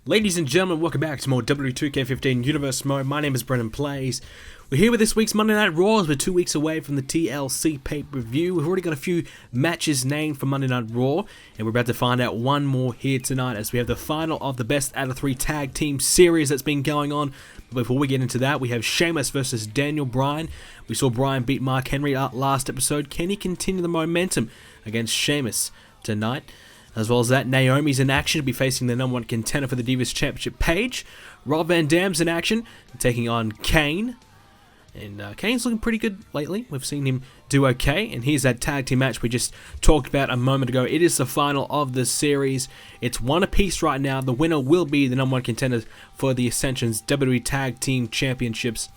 Ladies and gentlemen, welcome back to more WWE 2k15 Universe Mode. My name is BrendenPlayz. We're here with this week's Monday Night Raw as we're 2 weeks away from the TLC pay-per-view. We've already got a few matches named for Monday Night Raw, and we're about to find out one more here tonight as we have the final of the best out of 3 tag team series that's been going on. But before we get into that, we have Sheamus versus Daniel Bryan. We saw Bryan beat Mark Henry last episode. Can he continue the momentum against Sheamus tonight? As well as that, Naomi's in action to be facing the #1 contender for the Divas Championship, Paige. Rob Van Dam's in action, taking on Kane. And Kane's looking pretty good lately. We've seen him do okay. And here's that tag team match we just talked about a moment ago. It is the final of the series. It's one apiece right now. The winner will be the #1 contender for the Ascension's WWE Tag Team Championships.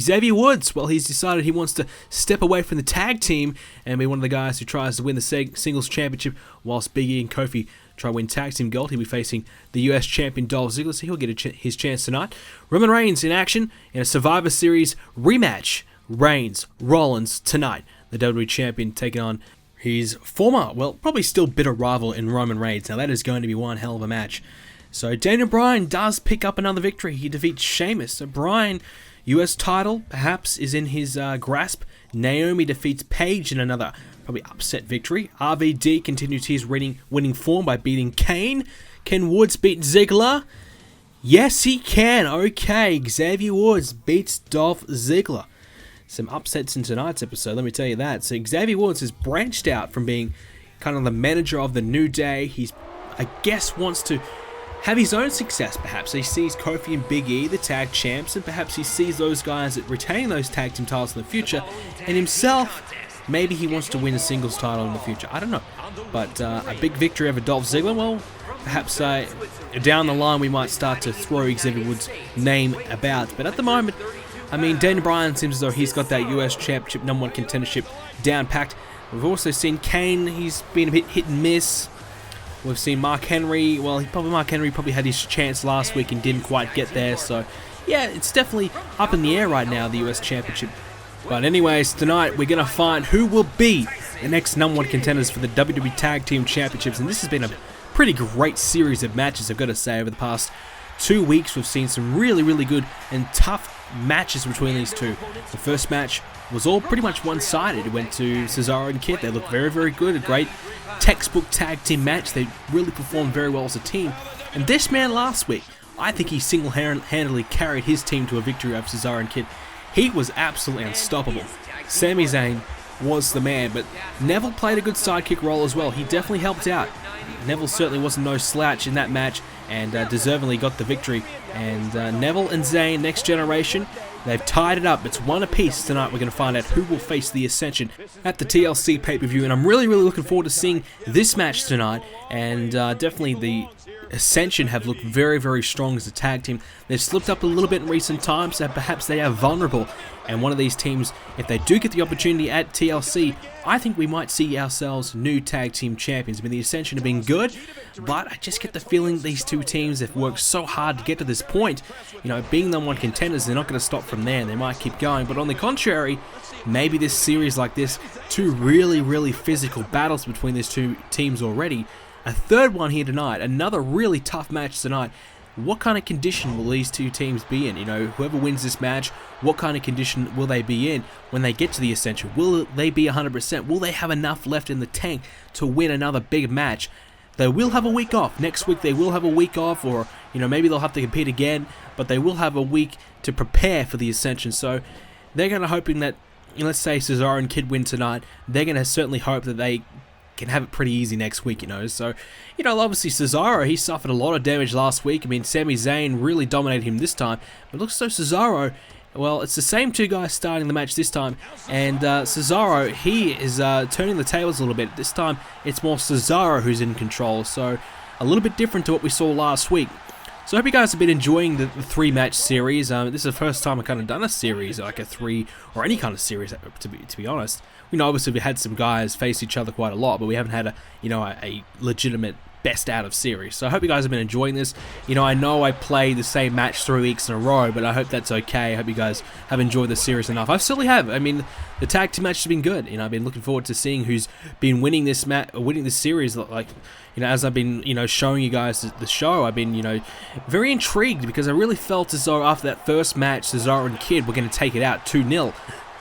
Xavier Woods, well, he's decided he wants to step away from the tag team and be one of the guys who tries to win the singles championship, whilst Big E and Kofi try to win tag team gold. He'll be facing the US champion Dolph Ziggler, so he'll get his chance tonight. Roman Reigns in action in a Survivor Series rematch. Reigns, Rollins tonight. The WWE champion taking on his former, well, probably still bitter rival in Roman Reigns. Now that is going to be one hell of a match. So Daniel Bryan does pick up another victory. He defeats Sheamus. So Bryan, US title perhaps is in his grasp. Naomi defeats Paige in another probably upset victory. RVD continues his winning form by beating Kane. Can Woods beat Ziggler? Yes, he can. Okay, Xavier Woods beats Dolph Ziggler. Some upsets in tonight's episode, let me tell you that. So Xavier Woods has branched out from being kind of the manager of the New Day. He's, I guess, wants to have his own success, perhaps. He sees Kofi and Big E, the tag champs, and perhaps he sees those guys that retain those tag team titles in the future, and himself, maybe he wants to win a singles title in the future. I don't know. But a big victory over Dolph Ziggler, well, perhaps down the line we might start to throw Xavier Woods' name about. But at the moment, I mean, Daniel Bryan seems as though he's got that US Championship #1 contendership down packed. We've also seen Kane, he's been a bit hit and miss. We've seen Mark Henry, well, Mark Henry probably had his chance last week and didn't quite get there, so yeah, it's definitely up in the air right now, the US Championship. But anyways, tonight we're going to find who will be the next #1 contenders for the WWE Tag Team Championships, and this has been a pretty great series of matches, I've got to say. Over the past 2 weeks, we've seen some really, really good and tough matches between these two. The first match was all pretty much one-sided. It went to Cesaro and Kidd. They looked very, very good. A great textbook tag team match. They really performed very well as a team. And this man last week, I think he single-handedly carried his team to a victory over Cesaro and Kidd. He was absolutely unstoppable. Sami Zayn was the man, but Neville played a good sidekick role as well. He definitely helped out. Neville certainly wasn't no slouch in that match, and deservedly got the victory. And Neville and Zayn, Next Generation, they've tied it up. It's one apiece tonight. We're going to find out who will face the Ascension at the TLC pay-per-view, and I'm really, really looking forward to seeing this match tonight. And definitely the Ascension have looked very, very strong as a tag team. They've slipped up a little bit in recent times, so perhaps they are vulnerable. And one of these teams, if they do get the opportunity at TLC, I think we might see ourselves new tag team champions. I mean, the Ascension have been good, but I just get the feeling these two teams have worked so hard to get to this point. You know, being #1 contenders, they're not going to stop from there, and they might keep going. But on the contrary, maybe this series like this, two really, really physical battles between these two teams already. A third one here tonight, another really tough match tonight. What kind of condition will these two teams be in? You know, whoever wins this match, what kind of condition will they be in when they get to the Ascension? Will they be 100%? Will they have enough left in the tank to win another big match? They will have a week off. Next week they will have a week off, or, you know, maybe they'll have to compete again, but they will have a week to prepare for the Ascension. So they're going to hoping that, you know, let's say Cesaro and Kidd win tonight, they're going to certainly hope that they can have it pretty easy next week, you know. So, you know, obviously Cesaro, he suffered a lot of damage last week. I mean, Sami Zayn really dominated him this time, but it looks so Cesaro, well, it's the same two guys starting the match this time, and Cesaro, he is turning the tables a little bit. This time, it's more Cesaro who's in control, so a little bit different to what we saw last week. So I hope you guys have been enjoying the 3-match series. This is the first time I've kind of done a series, like a 3 or any kind of series, to be honest. You know, obviously we had some guys face each other quite a lot, but we haven't had a legitimate best out of series. So I hope you guys have been enjoying this. You know I played the same match 3 weeks in a row, but I hope that's okay. I hope you guys have enjoyed the series enough. I certainly have. I mean, the tag team match has been good. You know, I've been looking forward to seeing who's been winning this series. Like, you know, as I've been, you know, showing you guys the show, I've been, you know, very intrigued because I really felt as though after that first match, Cesaro and Kidd were going to take it out 2-0.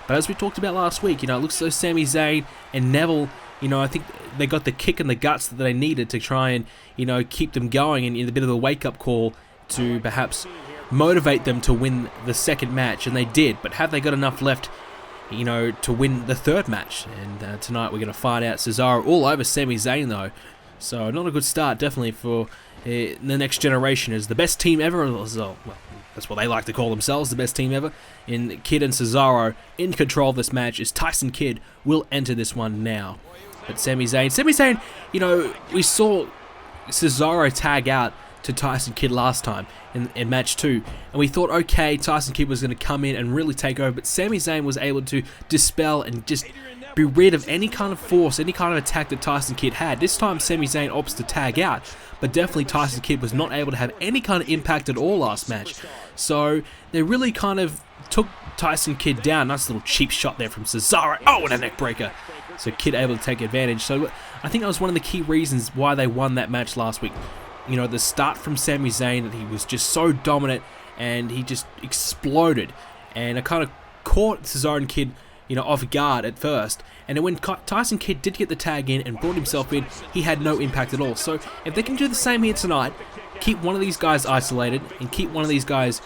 But as we talked about last week, you know, it looks as though Sami Zayn and Neville, you know, I think they got the kick in the guts that they needed to try and, you know, keep them going, and a bit of a wake-up call to perhaps motivate them to win the second match, and they did. But have they got enough left, you know, to win the third match? And tonight we're going to find out. Cesaro all over Sami Zayn, though. So not a good start, definitely, for the next generation. Is the best team ever. Well, that's what they like to call themselves, the best team ever. In Kidd and Cesaro in control of this match, as Tyson Kidd will enter this one now. But Sami Zayn, you know, we saw Cesaro tag out to Tyson Kidd last time in match 2, and we thought, okay, Tyson Kidd was going to come in and really take over, but Sami Zayn was able to dispel and just be rid of any kind of force, any kind of attack that Tyson Kidd had. This time Sami Zayn opts to tag out, but definitely Tyson Kidd was not able to have any kind of impact at all last match. So they really kind of took Tyson Kidd down. Nice little cheap shot there from Cesaro. Oh, and a neck breaker. So Kidd able to take advantage. So I think that was one of the key reasons why they won that match last week. You know, the start from Sami Zayn, that he was just so dominant and he just exploded. And it kind of caught Cesaro and Kidd, you know, off guard at first. And then when Tyson Kidd did get the tag in and brought himself in, he had no impact at all. So if they can do the same here tonight, keep one of these guys isolated and keep one of these guys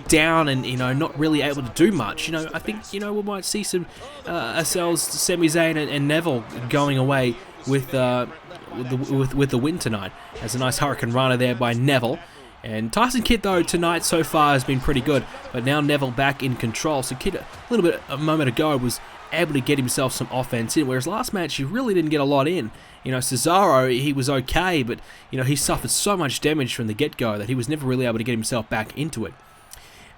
down and, you know, not really able to do much, you know, I think, you know, we might see some ourselves, Sami Zayn and Neville going away with the win tonight. As a nice Hurricane Rana there by Neville. And Tyson Kidd, though, tonight so far has been pretty good, but now Neville back in control. So Kidd, a moment ago, was able to get himself some offense in, whereas last match he really didn't get a lot in. You know, Cesaro, he was okay, but, you know, he suffered so much damage from the get-go that he was never really able to get himself back into it.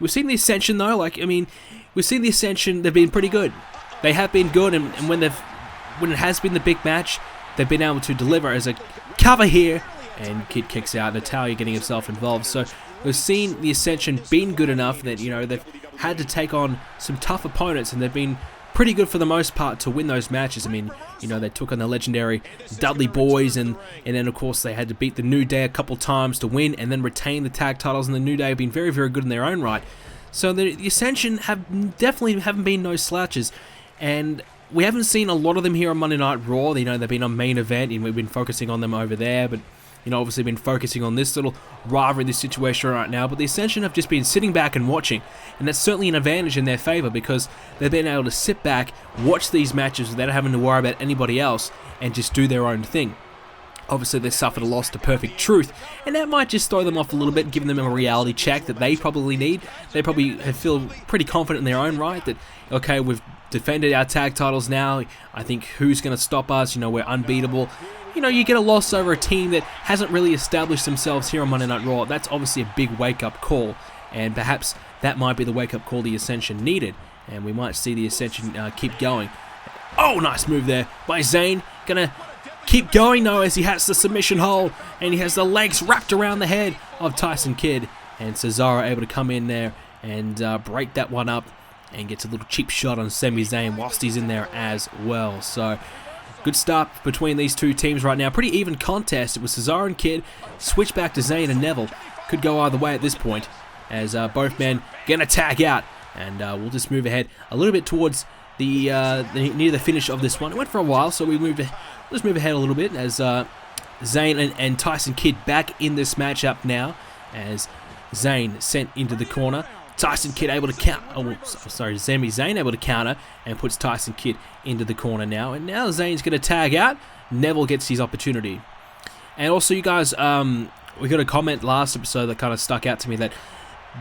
We've seen the Ascension, though. Like, I mean, we've seen the Ascension. They've been pretty good. They have been good, and when it has been the big match, they've been able to deliver. As a cover here, and Kidd kicks out. Natalya getting himself involved. So we've seen the Ascension being good enough that, you know, they've had to take on some tough opponents, and they've been pretty good for the most part to win those matches. I mean, you know, they took on the legendary Dudley Boys, and then, of course, they had to beat the New Day a couple times to win and then retain the tag titles, and the New Day have been very, very good in their own right. So the Ascension definitely haven't been no slouches, and we haven't seen a lot of them here on Monday Night Raw. You know, they've been on main event, and we've been focusing on them over there, but, you know, obviously been focusing on this little rivalry, this situation right now. But the Ascension have just been sitting back and watching, and that's certainly an advantage in their favor because they've been able to sit back, watch these matches without having to worry about anybody else, and just do their own thing. Obviously, they suffered a loss to Perfect Truth, and that might just throw them off a little bit, giving them a reality check that they probably need. They probably feel pretty confident in their own right that, okay, we've defended our tag titles now. I think who's going to stop us? You know, we're unbeatable. You know, you get a loss over a team that hasn't really established themselves here on Monday Night Raw. That's obviously a big wake-up call, and perhaps that might be the wake-up call the Ascension needed, and we might see the Ascension keep going. Oh, nice move there by Zayn. Gonna keep going, though, as he has the submission hold, and he has the legs wrapped around the head of Tyson Kidd, and Cesaro able to come in there and break that one up and gets a little cheap shot on Sami Zayn whilst he's in there as well. So good start between these two teams right now. Pretty even contest. It was Cesaro and Kidd. Switch back to Zayn and Neville. Could go either way at this point, as both men going to tag out. And we'll just move ahead a little bit towards the near the finish of this one. It went for a while, so let's move ahead a little bit as Zayn and Tyson Kidd back in this matchup now, as Zayn sent into the corner. Tyson Kidd able to count. Oh, sorry, Sami Zayn able to counter and puts Tyson Kidd into the corner now. And now Zayn's going to tag out. Neville gets his opportunity. And also, you guys, we got a comment last episode that kind of stuck out to me that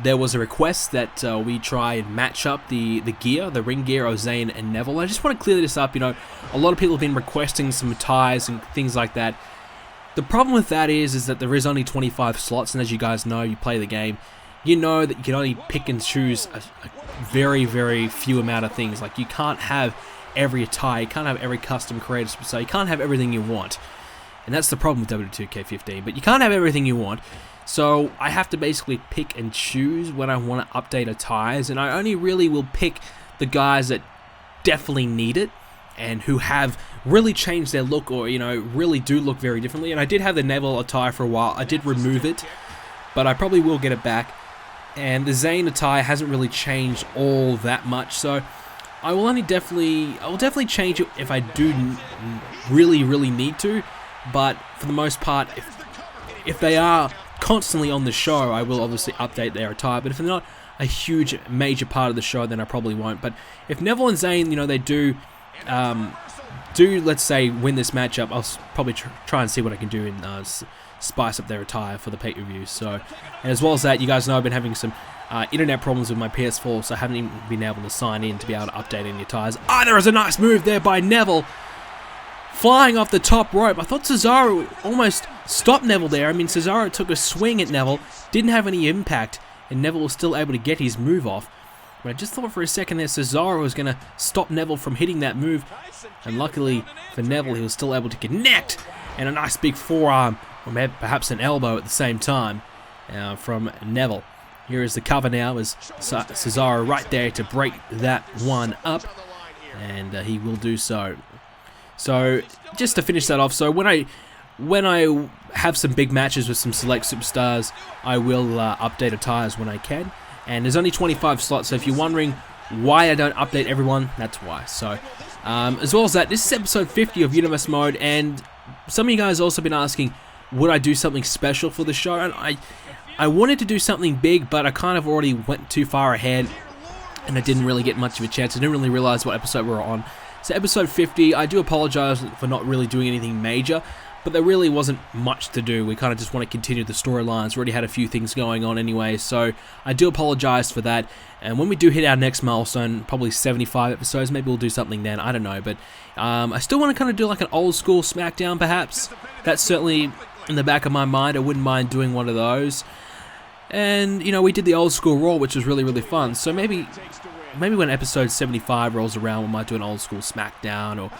there was a request that we try and match up the gear, the ring gear of Zayn and Neville. I just want to clear this up. You know, a lot of people have been requesting some ties and things like that. The problem with that is that there is only 25 slots, and as you guys know, you play the game, you know that you can only pick and choose a very, very few amount of things. Like, you can't have every attire, you can't have every custom created, so you can't have everything you want. and that's the problem with WWE 2k15. But you can't have everything you want, so I have to basically pick and choose when I want to update attires, and I only really will pick the guys that definitely need it and who have really changed their look, or really do look very differently. And I did have the Neville attire for a while. I did remove it, but I probably will get it back. And the Zayn attire hasn't really changed all that much, so I will definitely change it if I do really need to. But for the most part, if they are constantly on the show, I will obviously update their attire. But if they're not a huge major part of the show, then I probably won't. But if Neville and Zayn, they do let's say win this matchup, I'll probably try and see what I can do and spice up their attire for the pay-per-view. So, and as well as that, you guys know I've been having some internet problems with my PS4, so I haven't even been able to sign in to be able to update any attires. There is a nice move there by Neville, flying off the top rope. I thought Cesaro almost stopped Neville there. I mean, Cesaro took a swing at Neville, didn't have any impact, and Neville was still able to get his move off. But I just thought for a second there Cesaro was going to stop Neville from hitting that move, and luckily for Neville, he was still able to connect, and a nice big forearm, or perhaps an elbow at the same time, from Neville. Here is the cover now, as Cesaro right there to break that one up, and he will do so. So just to finish that off, so when I have some big matches with some select superstars, I will update attires when I can. And there's only 25 slots, so if you're wondering why I don't update everyone, that's why. So as well as that, this is episode 50 of Universe Mode, and some of you guys also been asking, would I do something special for the show? And I wanted to do something big, but I kind of already went too far ahead, and I didn't really get much of a chance. I didn't really realize what episode we were on. So episode 50, I do apologize for not really doing anything major, but there really wasn't much to do. We kind of just want to continue the storylines. We already had a few things going on anyway, so I do apologize for that. And when we do hit our next milestone, probably 75 episodes, maybe we'll do something then, I don't know. But I still want to kind of do like an old school SmackDown perhaps. That's certainly in the back of my mind. I wouldn't mind doing one of those. And, we did the old school Raw, which was really fun. So maybe when episode 75 rolls around, we might do an old school SmackDown, or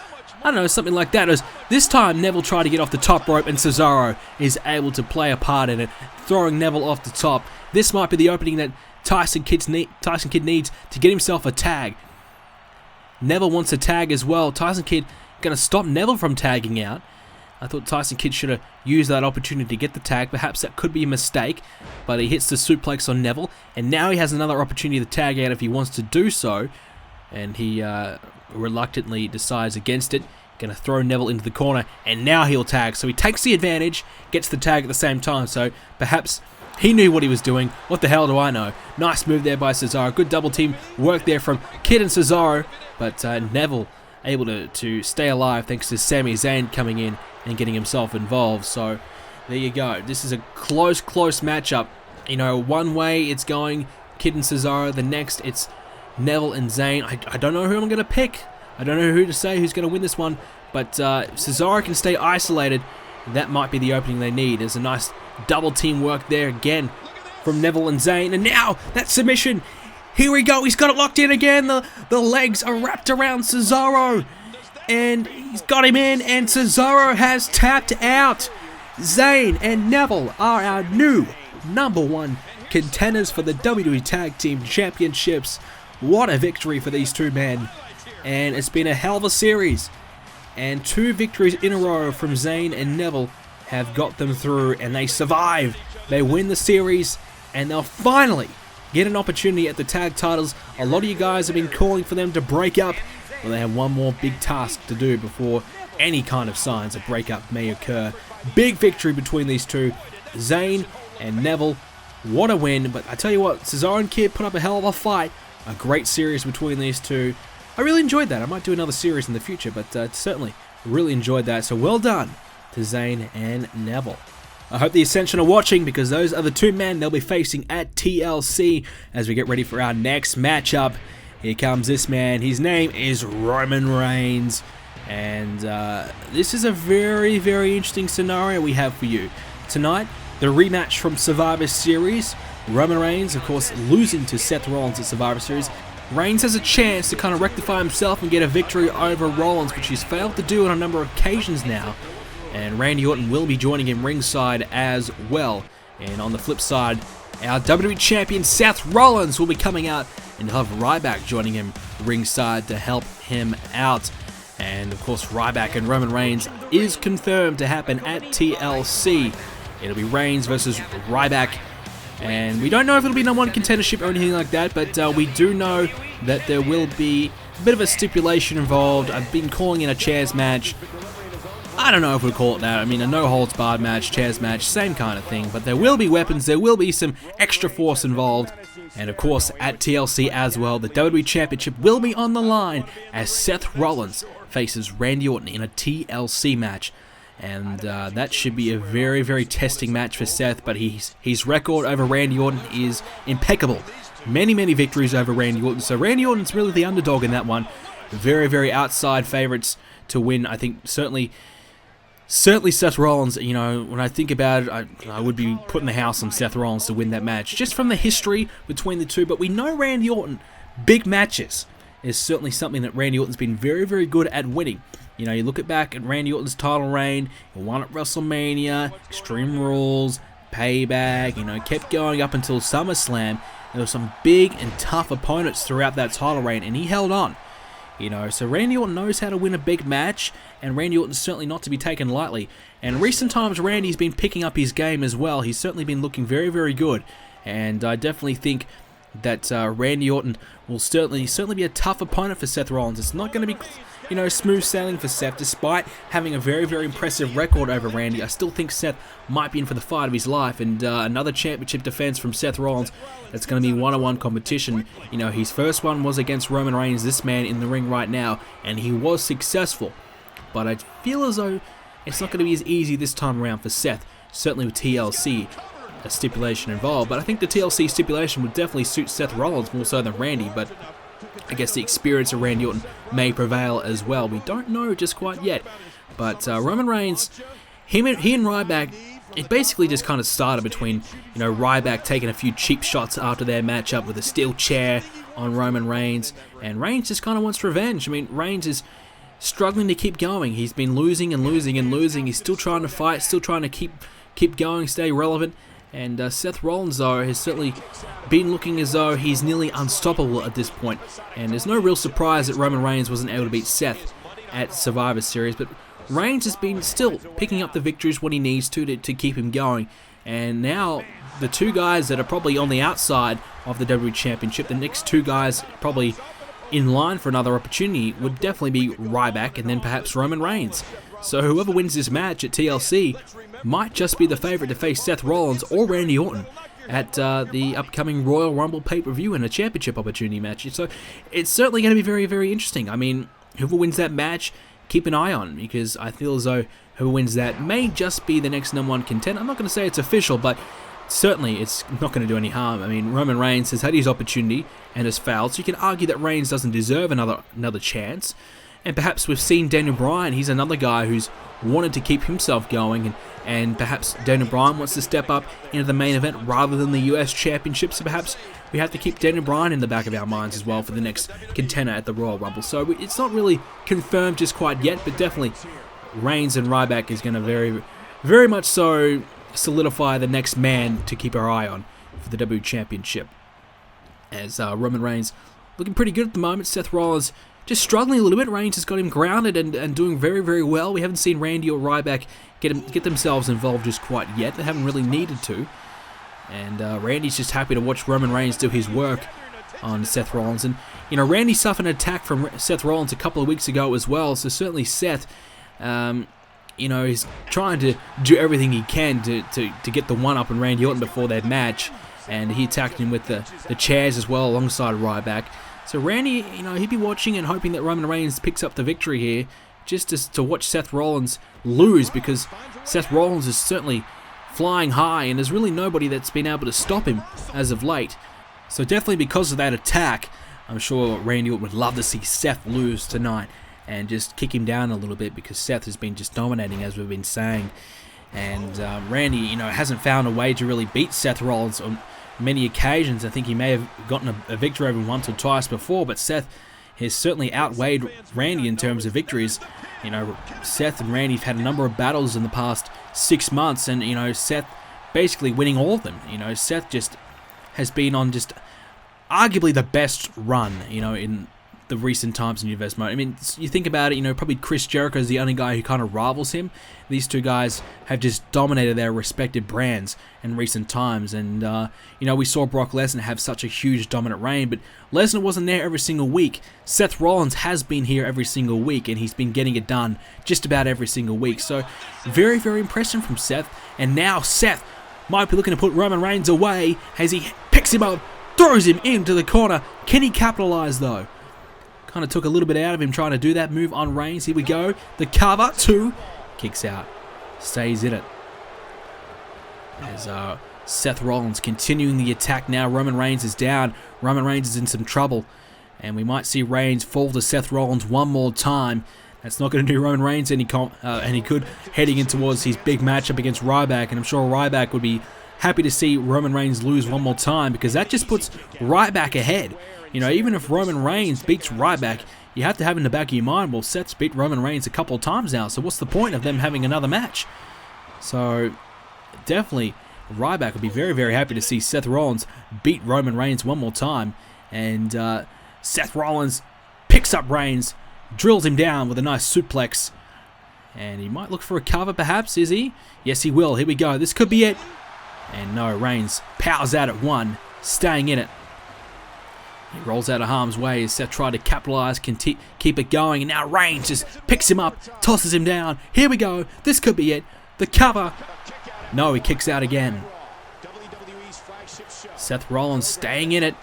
I don't know, something like that. As this time, Neville tried to get off the top rope, and Cesaro is able to play a part in it, throwing Neville off the top. This might be the opening that Tyson Kidd needs to get himself a tag. Neville wants a tag as well. Tyson Kidd going to stop Neville from tagging out. I thought Tyson Kidd should have used that opportunity to get the tag. Perhaps that could be a mistake, but he hits the suplex on Neville, and now he has another opportunity to tag out if he wants to do so, and he reluctantly decides against it. Going to throw Neville into the corner, and now he'll tag. So he takes the advantage, gets the tag at the same time, so perhaps he knew what he was doing. What the hell do I know? Nice move there by Cesaro. Good double team work there from Kidd and Cesaro, but Neville able to stay alive thanks to Sami Zayn coming in and getting himself involved. So there you go. This is a close matchup. One way it's going Kidd and Cesaro, the next it's Neville and Zayn. I don't know who I'm going to pick. I don't know who to say who's going to win this one, but Cesaro can stay isolated. That might be the opening they need. There's a nice double team work there again from Neville and Zayn, and now that submission. Here we go, he's got it locked in again. The legs are wrapped around Cesaro, and he's got him in, and Cesaro has tapped out. Zayn and Neville are our new #1 contenders for the WWE Tag Team Championships. What a victory for these two men, and it's been a hell of a series. And 2 victories in a row from Zayn and Neville have got them through, and they survive. They win the series, and they'll finally get an opportunity at the tag titles. A lot of you guys have been calling for them to break up. Well, they have one more big task to do before any kind of signs of breakup may occur. Big victory between these two, Zayn and Neville. What a win. But I tell you what, Cesaro and Kidd put up a hell of a fight. A great series between these two. I really enjoyed that. I might do another series in the future, but certainly really enjoyed that. So well done to Zayn and Neville. I hope the Ascension are watching, because those are the 2 men they'll be facing at TLC as we get ready for our next matchup. Here comes this man. His name is Roman Reigns. And this is a very interesting scenario we have for you. Tonight, the rematch from Survivor Series. Roman Reigns, of course, losing to Seth Rollins at Survivor Series. Reigns has a chance to kind of rectify himself and get a victory over Rollins, which he's failed to do on a number of occasions now. and Randy Orton will be joining him ringside as well. And on the flip side, our WWE Champion Seth Rollins will be coming out, and he'll have Ryback joining him ringside to help him out. And of course, Ryback and Roman Reigns is confirmed to happen at TLC. It'll be Reigns versus Ryback, and we don't know if it'll be #1 contendership or anything like that, but we do know that there will be a bit of a stipulation involved. I've been calling it a chairs match. I don't know if we'll call it that. I mean, a no-holds-barred match, chairs match, same kind of thing. But there will be weapons, there will be some extra force involved. And of course, at TLC as well, the WWE Championship will be on the line as Seth Rollins faces Randy Orton in a TLC match. And that should be a very, very testing match for Seth, but his record over Randy Orton is impeccable. Many, many victories over Randy Orton, so Randy Orton's really the underdog in that one. Very, very outside favourites to win. I think certainly Seth Rollins, you know, when I think about it, I would be putting the house on Seth Rollins to win that match, just from the history between the two. But we know Randy Orton, big matches is certainly something that Randy Orton's been very, very good at winning. You know, you look back at Randy Orton's title reign, he won at WrestleMania, Extreme Rules, Payback, you know, kept going up until SummerSlam. There were some big and tough opponents throughout that title reign, and he held on. You know, so Randy Orton knows how to win a big match, and Randy Orton's certainly not to be taken lightly. And in recent times, Randy's been picking up his game as well. He's certainly been looking very, very good. And I definitely think that Randy Orton will certainly be a tough opponent for Seth Rollins. It's not going to be, you know, smooth sailing for Seth, despite having a very, very impressive record over Randy. I still think Seth might be in for the fight of his life, and another championship defense from Seth Rollins. That's going to be one-on-one competition. You know, his first one was against Roman Reigns, this man in the ring right now, and he was successful. But I feel as though it's not going to be as easy this time around for Seth, certainly with TLC. A stipulation involved, but I think the TLC stipulation would definitely suit Seth Rollins more so than Randy, but I guess the experience of Randy Orton may prevail as well. We don't know just quite yet, but Roman Reigns, he and Ryback, it basically just kind of started between, you know, Ryback taking a few cheap shots after their matchup with a steel chair on Roman Reigns, and Reigns just kind of wants revenge. I mean, Reigns is struggling to keep going. He's been losing and losing and losing. He's still trying to fight, still trying to keep going, stay relevant. And Seth Rollins, though, has certainly been looking as though he's nearly unstoppable at this point. And there's no real surprise that Roman Reigns wasn't able to beat Seth at Survivor Series. But Reigns has been still picking up the victories when he needs to keep him going. And now the two guys that are probably on the outside of the WWE Championship, the next two guys probably in line for another opportunity, would definitely be Ryback and then perhaps Roman Reigns. So whoever wins this match at TLC might just be the favourite to face Seth Rollins or Randy Orton at the upcoming Royal Rumble pay-per-view and a championship opportunity match. So it's certainly going to be very, very interesting. I mean, whoever wins that match, keep an eye on, because I feel as though whoever wins that may just be the next #1 contender. I'm not going to say it's official, but certainly it's not going to do any harm. I mean, Roman Reigns has had his opportunity and has failed, so you can argue that Reigns doesn't deserve another chance. And perhaps we've seen Daniel Bryan. He's another guy who's wanted to keep himself going, and perhaps Daniel Bryan wants to step up into the main event rather than the US Championship. So perhaps we have to keep Daniel Bryan in the back of our minds as well for the next contender at the Royal Rumble. So it's not really confirmed just quite yet, but definitely Reigns and Ryback is going to very, very much so solidify the next man to keep our eye on for the WWE Championship. As Roman Reigns looking pretty good at the moment, Seth Rollins just struggling a little bit. Reigns has got him grounded and doing very, very well. We haven't seen Randy or Ryback get themselves involved just quite yet. They haven't really needed to. And Randy's just happy to watch Roman Reigns do his work on Seth Rollins. And, you know, Randy suffered an attack from Seth Rollins a couple of weeks ago as well. So certainly Seth, you know, he's trying to do everything he can to get the one-up on Randy Orton before that match. And he attacked him with the chairs as well alongside Ryback. So Randy, you know, he'd be watching and hoping that Roman Reigns picks up the victory here, just to watch Seth Rollins lose, because Seth Rollins is certainly flying high, and there's really nobody that's been able to stop him as of late. So definitely because of that attack, I'm sure Randy would love to see Seth lose tonight and just kick him down a little bit, because Seth has been just dominating, as we've been saying. And Randy, you know, hasn't found a way to really beat Seth Rollins on many occasions. I think he may have gotten a victory over him once or twice before, but Seth, has certainly outweighed Randy in terms of victories. You know, Seth and Randy have had a number of battles in the past 6 months, and, you know, Seth basically winning all of them. You know, Seth just has been on just arguably the best run, you know, in the recent times in Universe Mode. I mean, you think about it, you know, probably Chris Jericho is the only guy who kind of rivals him. These two guys have just dominated their respective brands in recent times, and, you know, we saw Brock Lesnar have such a huge dominant reign, but Lesnar wasn't there every single week. Seth Rollins has been here every single week, and he's been getting it done just about every single week. So, very, very impressive from Seth, and now Seth might be looking to put Roman Reigns away as he picks him up, throws him into the corner. Can he capitalize, though? Kind of took a little bit out of him trying to do that move on Reigns. Here we go. The cover, 2. Kicks out. Stays in it. As Seth Rollins continuing the attack now. Roman Reigns is down. Roman Reigns is in some trouble. And we might see Reigns fall to Seth Rollins one more time. That's not going to do Roman Reigns any good heading in towards his big matchup against Ryback. And I'm sure Ryback would be happy to see Roman Reigns lose one more time, because that just puts Ryback ahead. You know, even if Roman Reigns beats Ryback, you have to have in the back of your mind, well, Seth's beat Roman Reigns a couple of times now, so what's the point of them having another match? So, definitely, Ryback would be very, very happy to see Seth Rollins beat Roman Reigns one more time. And Seth Rollins picks up Reigns, drills him down with a nice suplex. And he might look for a cover, perhaps, is he? Yes, he will. Here we go. This could be it. And no, Reigns powers out at 1, staying in it. He rolls out of harm's way as Seth tried to capitalize, keep it going, and now Reigns just picks him up, tosses him down. Here we go. This could be it. The cover. No, he kicks out again. Seth Rollins staying in it.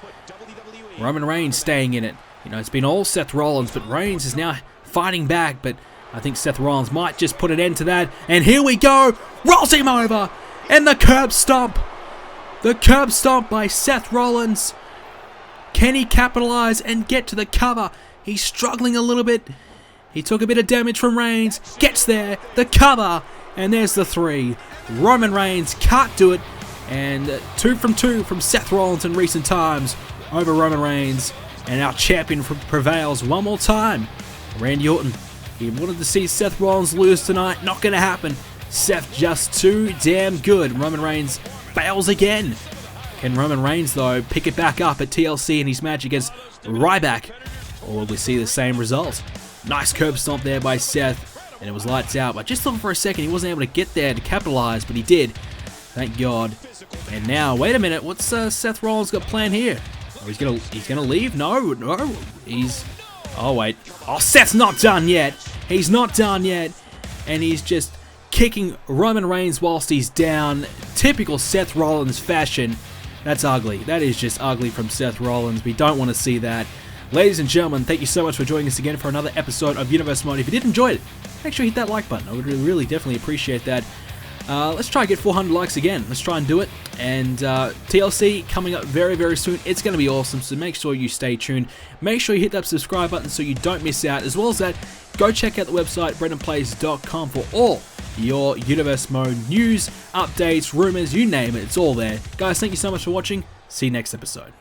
Roman Reigns staying in it. You know, it's been all Seth Rollins, but Reigns is now fighting back, but I think Seth Rollins might just put an end to that. And here we go. Rolls him over. And the curb stomp. The curb stomp by Seth Rollins. Can he capitalize and get to the cover? He's struggling a little bit. He took a bit of damage from Reigns. Gets there. The cover. And there's the 3. Roman Reigns can't do it. And 2 from 2 from Seth Rollins in recent times over Roman Reigns. And our champion prevails one more time. Randy Orton. He wanted to see Seth Rollins lose tonight. Not going to happen. Seth just too damn good. Roman Reigns fails again. Can Roman Reigns, though, pick it back up at TLC in his match against Ryback? Or will we see the same result? Nice curb stomp there by Seth, and it was lights out. But just thought for a second he wasn't able to get there to capitalize, but he did. Thank God. And now, wait a minute, what's Seth Rollins got planned here? Oh, he's gonna leave? No, he's... Oh, wait. Oh, Seth's not done yet. He's not done yet. And he's just kicking Roman Reigns whilst he's down. Typical Seth Rollins fashion. That's ugly. That is just ugly from Seth Rollins. We don't want to see that. Ladies and gentlemen, thank you so much for joining us again for another episode of Universe Mode. If you did enjoy it, make sure you hit that like button. I would really definitely appreciate that. Let's try and get 400 likes again. Let's try and do it. And TLC coming up very, very soon. It's going to be awesome, so make sure you stay tuned. Make sure you hit that subscribe button so you don't miss out. As well as that, go check out the website, BrendenPlayz.com, for all your Universe Mode news, updates, rumors, you name it. It's all there. Guys, thank you so much for watching. See you next episode.